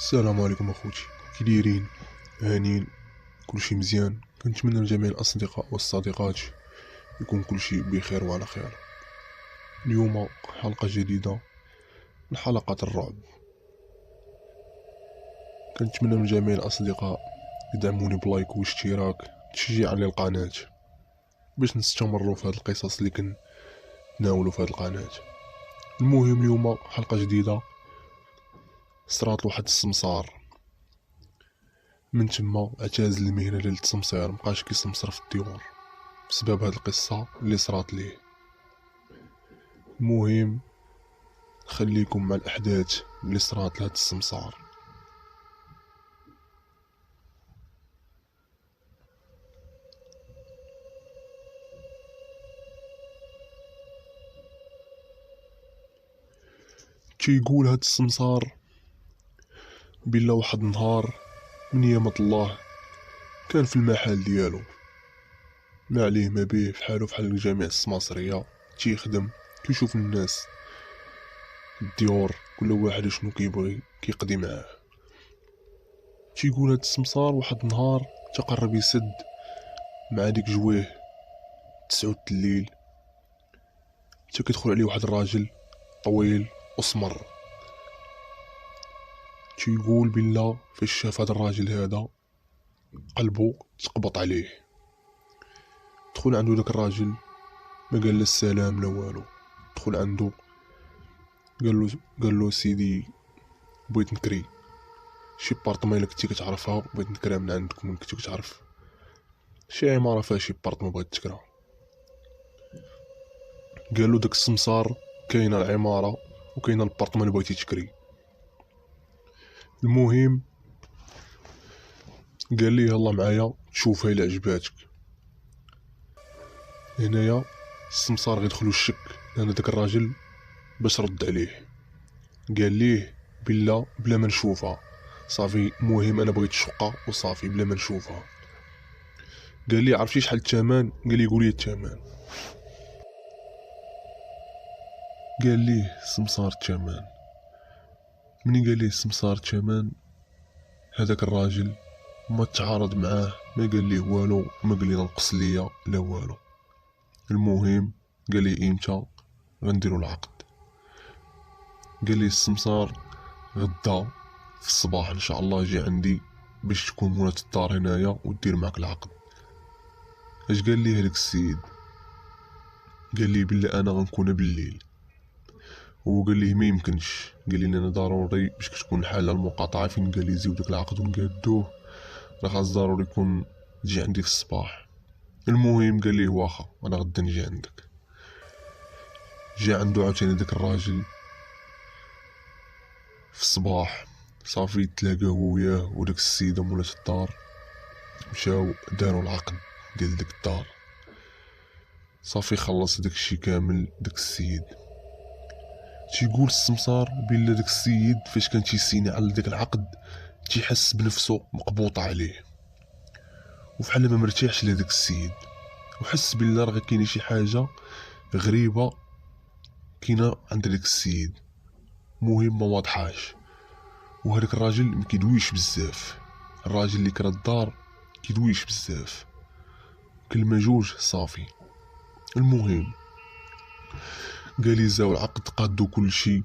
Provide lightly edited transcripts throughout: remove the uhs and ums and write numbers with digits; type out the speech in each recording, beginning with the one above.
السلام عليكم اخوتي، كي دايرين؟ هانيين؟ كلشي مزيان؟ كنتمنى لجميع الاصدقاء والصديقات يكون كلشي بخير وعلى خير. اليوم حلقة جديدة من حلقات الرعب. كنتمنى من جميع الاصدقاء يدعموني بلايك واشتراك تشجيعا للقناة باش نستمروا في هذه القصص اللي كنتناولوا في هذه القناة. المهم اليوم حلقة جديدة. صرات واحد السمسار، من تما اعتزل المهنة ديال التسمسير، مبقاش كيسمسر في الديور بسبب هاد القصة اللي صرات ليه. المهم خليكم مع الاحداث اللي صرات لهاد السمسار. تيقول هاد السمسار بلا واحد النهار من يامة الله كان في المحل ديالو، ما عليه ما بيه، فحالو فحال جميع السماسرية، تيخدم كيشوف الناس الديور كل واحد شنو كيبغي كيقضي معاه. تيقول هاد السمسار واحد النهار تقرب يسد مع ديك جويه 9 الليل، تا كيدخل عليه واحد الراجل طويل اسمر. تيقول بالله فاش شاف هاد الراجل هذا قلبو تقبط عليه. دخل عنده داك الراجل، ما قال له السلام لا والو. دخل عنده قال له سيدي بغيت نكري شي بارطمون الا كنتي كتعرفها، بغيت نكريها من عندك، من كنتي كتعرف شي عماره فيها شي بارطمون بغيت تكرا. قال له داك السمسار كاينه العماره وكاينه البارطمون اللي بغيتي تكري. المهم قال لي يلا معايا تشوفها الا عجباتك. هنايا السمسار غيدخلو الشك لان داك الراجل باش رد عليه قال ليه بلا ما نشوفها صافي، مهم انا بغيت الشقه وصافي بلا ما نشوفها. قال لي عرفتي شحال الثمن؟ قال لي قولي الثمن. قال ليه السمسار الثمن. مني قال ليه السمسار الثمن، هذاك الراجل ما تعارض معاه، ما قال ليه والو، ما قال لي نقص ليا لا والو. المهم قال لي امتى غنديروا العقد؟ قال لي السمسار غدا في الصباح ان شاء الله جي عندي باش تكون مولات الدار هنايا ودير معك العقد. اش قال لي هذاك السيد؟ قال لي بلا انا غنكون بالليل. هو قال لي ما يمكنش، قال لي انا ضروري باش كتكون الحاله المقاطعه فين قال لي زيو داك العقد ونقادوه، راه خاص ضروري يكون تجي عندي في الصباح. المهم قال لي واخا انا غدا نجي عندك. جا عنده عاوتاني داك الراجل في الصباح، صافي تلاقاه هو وياه وداك السيده مولات الدار، مشاو داروا العقد ديال ديك الدار. صافي خلص داك الشي كامل داك السيد. تيقول السمسار بلا داك السيد فاش كان تيسيني على داك العقد تيحس بنفسه مقبوطه عليه وفحال ما مرتاحش لهداك السيد، وحس بلا راه كاينه شي حاجه غريبه كاينه عند داك السيد، مهم ما واضحاش. وهداك الراجل مكيدويش بزاف، الراجل اللي كرا الدار كيدويش بزاف، كلمه جوج صافي. المهم قال لي زاو العقد قادو كل شيء،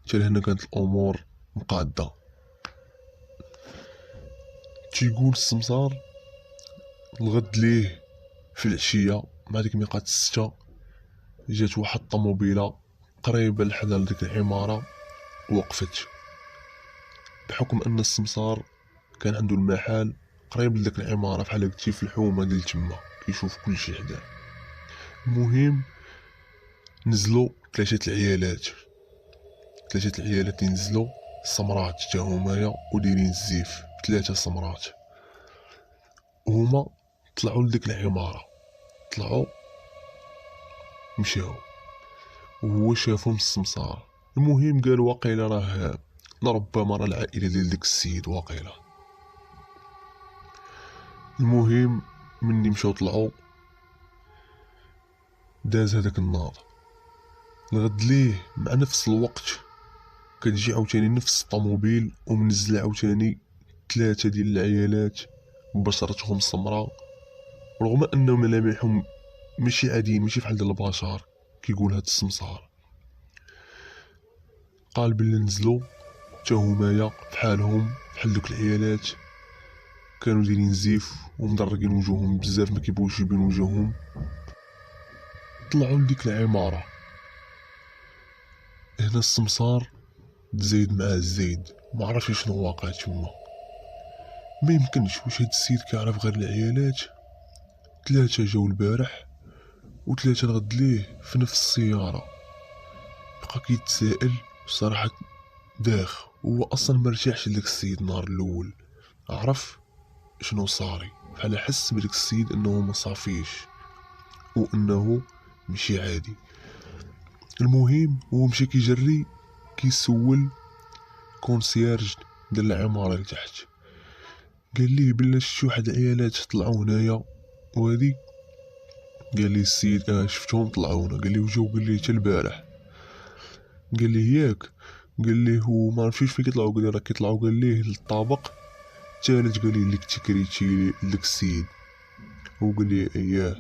حتى لهنا كانت الامور مقاده. تيقول السمسار الغد ليه في العشيه مع ديك ميقات 6 جات واحد الطوموبيله قريبه لحدا لديك العماره وقفت، بحكم ان السمسار كان عنده المحل قريب لديك العماره بحال قلتي في الحومه ديال تما كيشوف كل شيء حداه. المهم نزلوا ثلاثه العيالات اللي نزلوا سمرات حتى همايا ودايرين الزيف، 3 سمرات. هما طلعوا لديك العماره، طلعوا مشاو وهو شافهم السمسار. المهم قال واقيلا راه لربما راه العائله ديال ديك السيد واقيلا. المهم مني مشاو طلعوا داز هذاك الناض. الغد ليه مع نفس الوقت كتجي عاوتاني نفس الطوموبيل ومنزل عاوتاني 3 ديال العيالات بشرتهم سمراء، رغم انه ملامحهم ماشي عاديين، ماشي فحال ديال البشر. كيقول هاد السمسار قال بلي نزلوا حتى همايا فحالهم بحال دوك العيالات، كانوا دايرين زيف ومدرقين وجوههم بزاف، ما كيبغيوش يبين وجوههم. طلعوا لديك العمارة. هنا السمسار تزايد معاه الزايد، ما عرفش شنو واقع تما. ما يمكنش، واش هاد السيد كيعرف غير العيالات؟ 3 جاو البارح و3 الغد ليه في نفس السيارة. بقى كيتسائل صراحة داخ، هو اصلا مرتاحش لداك السيد النهار الاول، عرف شنو صاري، بحال حس بداك السيد انه ما صافيش وانه ماشي عادي. المهم هو مشى كيجري كيسول كونسيرج ديال العمارة لتحت، قال ليه بلا شفت واحد العيالات طلعوا هنايا وهادي. قال لي السيد شفتهم طلعوا هنا. قال لي وجاو، قال لي حتى البارح. قال لي ياك؟ قال لي هو ما عرفتش فين كيطلعوا. قال لي راه كيطلعوا، قال ليه للطابق الثالث. قال لي اللي كنتي كريتي لداك السيد. هو قال لي اياه.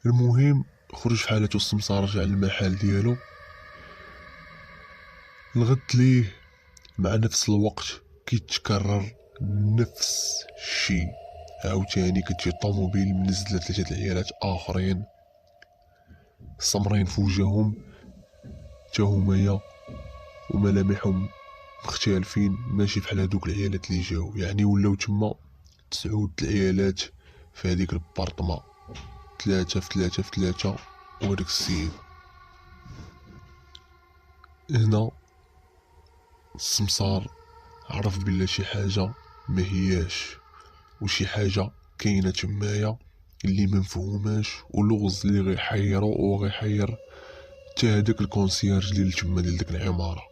المهم خرج في حالته السمسار، رجع للمحل ديالو. الغد ليه مع نفس الوقت كيتكرر نفس الشيء عاوتاني. كتجي طوموبيل منزله 3 العيالات اخرين سمرين في وجههم تا همايا وملامحهم مختلفين، ماشي بحال هادوك العيالات اللي جاو. يعني ولاو تما 9 العيالات في هذيك البارطما، 3 في 3 في 3 وهداك السيد. هنا السمسار عرف بلا شي حاجة ما هياش، وشي حاجة كاينة تمايا اللي منفهوماش، ولغز اللي غيحيرو وغيحير تا هداك الكونسيرج ديال تما ديال ديك العمارة.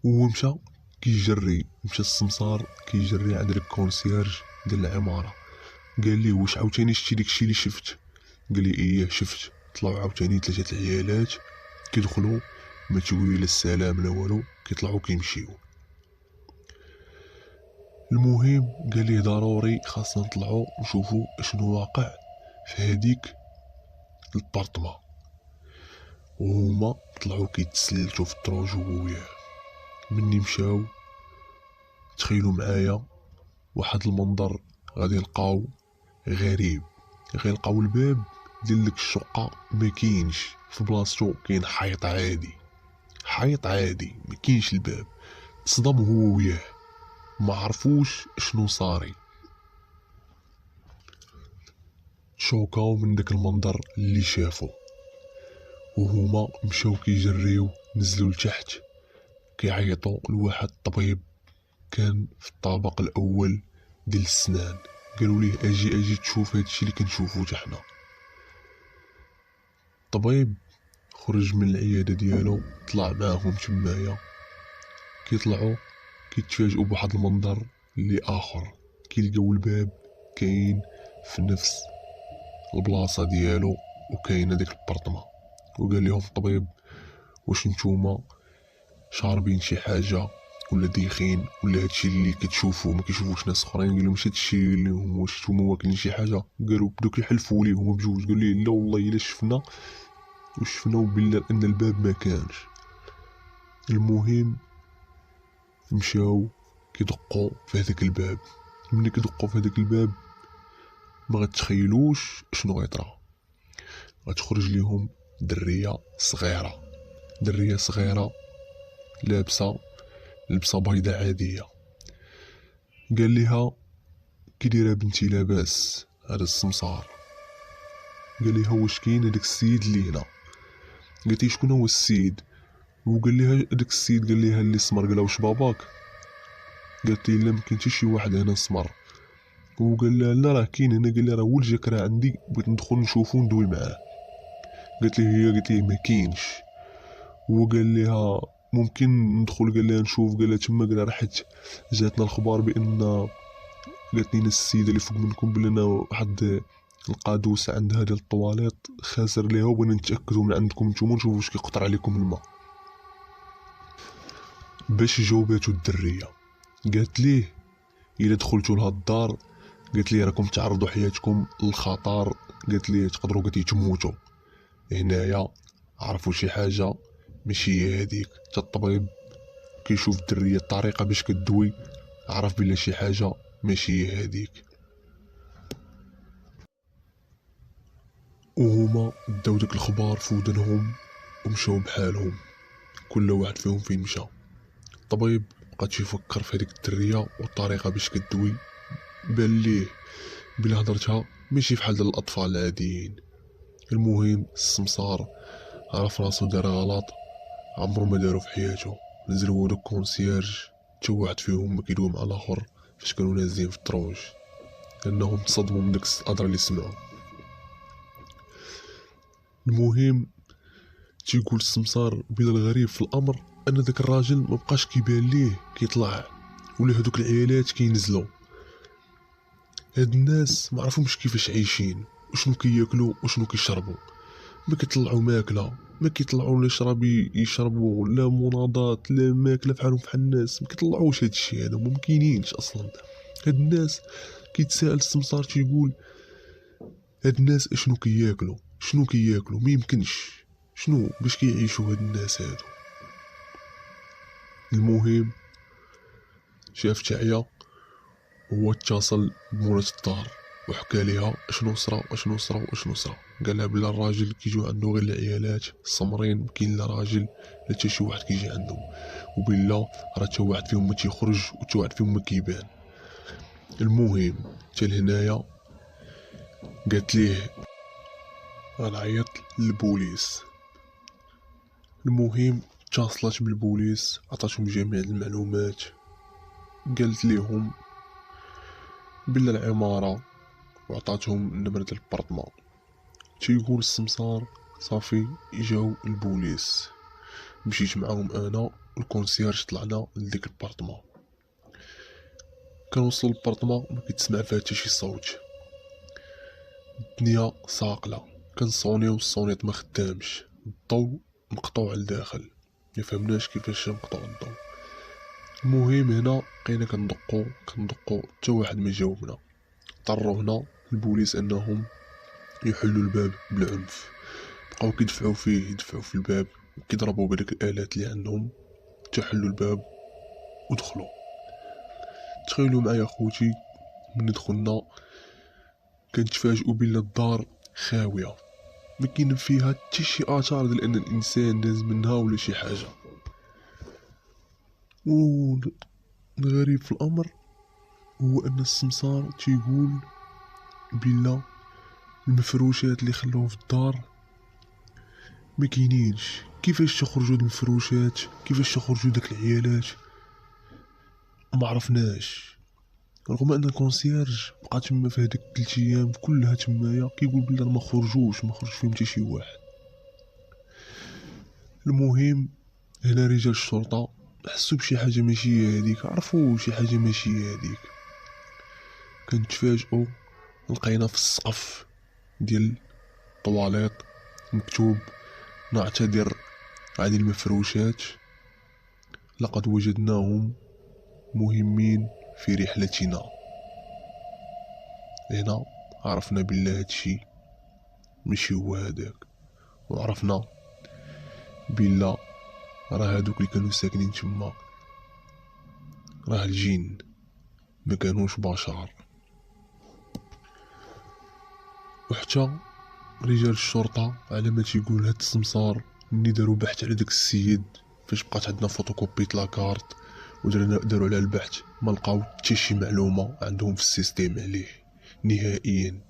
هو مشى السمسار كيجري عند داك الكونسيرج ديال العمارة. قال ليه واش عاوتاني شتي داكشي اللي شفت؟ قال لي ايه شفت. طلعوا عاوتاني 3 العيالات كيدخلوا ما تيقولوا لا السلام لا والو، كيطلعوا كيمشيو. المهم قال ليه ضروري خاصنا نطلعوا نشوفوا شنو واقع في هذيك البارطما. وهما طلعوا كيتسلتوا في الدروج وياه. مني مشاو تخيلوا معايا واحد المنظر غادي يلقاو غريب. غيلقاو الباب ديال ديك الشقة ما كاينش، في بلاصتو كاين حيط عادي، حيط عادي ما كاينش الباب. تصدم هو وياه، ما عرفوش شنو صاري. شوكاو من داك المنظر اللي شافو، وهما مشاو كيجريو نزلوا لتحت كيعيطوا لواحد الطبيب كان في الطابق الاول ديال السنان. قالوا ليه اجي تشوف هادشي اللي كنشوفو حنا. الطبيب خرج من العياده ديالو طلع معاهم تمايا. كيطلعوا كيتفاجئوا بواحد المنظر اللي اخر، كيلقاو الباب كاين في نفس البلاصه ديالو وكاينه ديك البرطمه. وقال لهم الطبيب واش نتوما شاربين شي حاجه ولا دايخين ولا هادشي اللي كتشوفوا ما كيشوفوش ناس اخرين؟ قال لهم ماشي هادشي اللي هما واش نتوما واكلين شي حاجه؟ قالوا بداو كيحلفوا ليه هما بجوج. قال ليه لا والله الا شفنا وبالله ان الباب ما كانش. المهم مشاو كيدقوا في هذاك الباب. ملي كيدقوا في هذاك الباب ما غتخيلوش شنو غيطرا. غتخرج ليهم دريه صغيره، دريه صغيره لابسه لبسه بيضة عاديه. قال ليها كي دايره بنتي لاباس؟ هذا السمسار قال ليها واش كاين هذاك السيد اللي هنا؟ قالت لي شكون هو السيد؟ وقال ليها هذاك السيد قال ليها اللي سمر. قال لها واش باباك؟ قالت لي لا ما كاين حتى شي واحد هنا سمر. وقال لها لا راه كاين هنا. قال لها راه ولد جاك راه عندي، بغيت ندخل نشوفو وندوي معاه. قالت لي قالت لي ما كاينش. هو قال لها ممكن ندخل. قال لها نشوف. قال لها تما. قال لها راه حيت جاتنا الخبار بان قالت لينا السيده اللي فوق منكم بلي انا واحد القادوسه عندها ديال الطواليط خاسر ليها وبغينا نتاكدوا من عندكم نتوما نشوفوا واش كيقطر عليكم الماء. باش جاوباتو الدريه قالت ليه الا دخلتوا لهاد الدار قالت ليه راكم تعرضوا حياتكم للخطر، قالت ليه تقدروا قالت ليه تموتوا هنايا. عرفوا شي حاجه ماشي هي هذيك، حتى الطبيب كيشوف الدريه الطريقه باش كدوي عرف بلي شي حاجه ماشي هي هذيك. وهما داو داك الخبار في ودنهم ومشاو بحالهم، كل واحد فيهم فين مشى. الطبيب بقى يفكر في هذيك الدريه والطريقه باش كدوي، بان ليه بلا هضرتها ماشي فحال ديال الاطفال العاديين. المهم السمسار عرف راسو دار غلط عمرو ما دارو في حياته. نزلوا دوك كونسيرج تا واحد فيهم ما كيدوي مع الاخر فاش كانوا نازلين في الدروج، لانهم تصدموا من داك الهضره اللي سمعوا. المهم تيقول السمسار بلا الغريب في الامر ان داك الراجل ما بقاش كيبان ليه كيطلع، ولا هذوك العيالات كينزلوا. هاد الناس ما عرفهمش كيفاش عايشين وشنو كياكلوا وشنو كيشربوا، ما كيطلعوا ماكله، ما كيطلعوا يشربوا لا مناضات لا ماكله فحالهم فحال الناس، ما كيطلعوش هادشي هذا، ممكنينش اصلا. هاد الناس كيتسائل السمسار تيقول هاد الناس اشنو كياكلوا شنو كياكلوا، ما يمكنش شنو باش كيعيشوا هاد الناس هادو. المهم شاف تعيا هو اتصل بمولات الدار وحكى ليها اشنو صرا واشنو صرا واشنو صرا. قال لها بلا الراجل كيجيو عنده غير العيالات سمرين، كاين لا راجل لا حتى شي واحد كيجي عندهم، وبلا راه حتى واحد فيهم ما تيخرج وحتى واحد فيهم ما كيبان. المهم حتى لهنايا قالت ليه غنعيط للبوليس. المهم اتصلت بالبوليس عطاتهم جميع المعلومات، قالت ليهم بلا العماره وعطاتهم النمرة ديال البارطمون. تيقول السمسار صافي جاو البوليس، مشيت معاهم انا والكونسيرج طلعنا لديك البارطمون. كنوصلوا للبارطمون ما كيتسمع فيها حتى شي صوت، الدنيا صاقله، كنصونيو الصونيط ما خدامش، الضو مقطوع لداخل، ما فهمناش كيفاش مقطوع الضو. المهم هنا بقينا كندقو حتى واحد ما جاوبنا. اضطروا هنا البوليس انهم يحلوا الباب بالعنف، بقاو كيدفعوا فيه يدفعوا في الباب كيضربوا بهذيك الالات اللي عندهم تحلوا الباب ودخلوا. تخيلوا معايا خوتي من دخلنا كنتفاجئوا بان الدار خاويه، ما كاين فيها حتى شي اثار ديال ان الانسان داز منها ولا شي حاجه. والغريب في الامر هو ان السمسار تيقول بلا المفروشات اللي خلوهم في الدار ما كاينينش. كيفاش تخرجوا المفروشات، كيفاش تخرجوا داك العيالات ما عرفناش. رغم ان الكونسيرج بقى تما في هذيك 3 ايام كلها تمايا كيقول بلا ما خرج فيهم حتى شي واحد. المهم هنا رجال الشرطه حسوا بشي حاجه ماشي هذيك، عرفوا شي حاجه ماشي هذيك. كنتفاجئوا لقينا في السقف ديال الطواليط مكتوب نعتذر عن المفروشات، لقد وجدناهم مهمين في رحلتنا. هنا عرفنا بالله هادشي ماشي هو هداك، وعرفنا بالله راه هادوك اللي كانوا ساكنين تما راه الجن ما كانوش بشر. وحتى رجال الشرطه على ما تيقول هاد السمسار ملي داروا بحث على داك السيد فاش بقات عندنا فوتوكوبي لاكارت داروا على البحث ما لقاو حتى شي معلومه عندهم في السيستيم عليه نهائيا.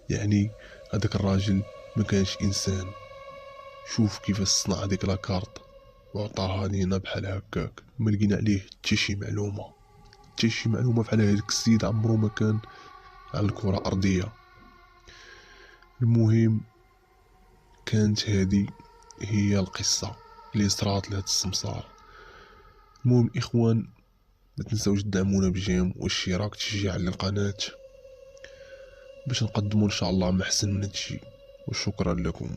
يعني هذاك الراجل ما كانش انسان. شوف كيفاش صنع ديك لاكارت وعطاها لينا بحال هكاك، ما لقينا عليه حتى شي معلومه، حتى شي معلومه فحال هذاك السيد عمرو ما كان على الكره الارضيه. المهم كانت هذه هي القصه اللي صرات لهاد السمسار. المهم اخوان ما تنساوش تدعمونا بجيم والاشتراك تشجيع على القناه باش نقدموا ان شاء الله ما احسن من هادشي. وشكرا لكم.